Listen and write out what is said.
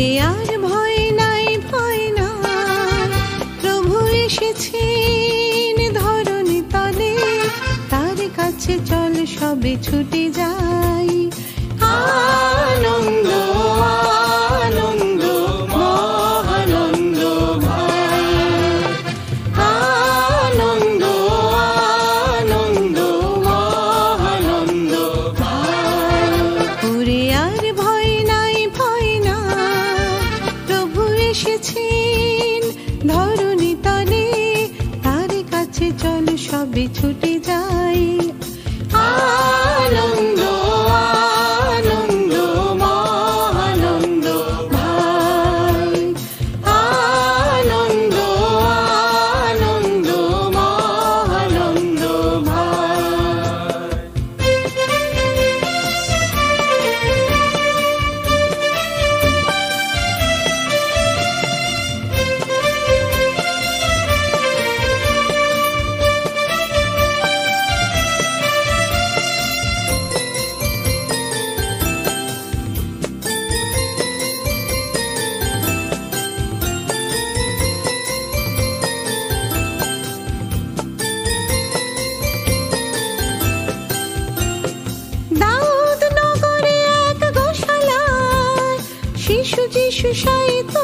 ওরে আর ভয় নাই, ভয় নাই, প্রভু এসেছেন ধরণী তলে, তার কাছে চল সবে ছুটে যাই। আনন্দ আনন্দ মহানন্দ ভাই, আনন্দ আনন্দ মহানন্দ ভাই। ওরে আর ভয় নাই, ভয় নাই, প্রভু এসেছেন ধরণী তলে, তার কাছে চল সবে ছুটে যাই। আনন্দ আনন্দ মহানন্দ ভাই, আনন্দ আনন্দ মহানন্দ ভাই। দাউদ নগরে এক গোশালায় শিশু যিশু শায়িত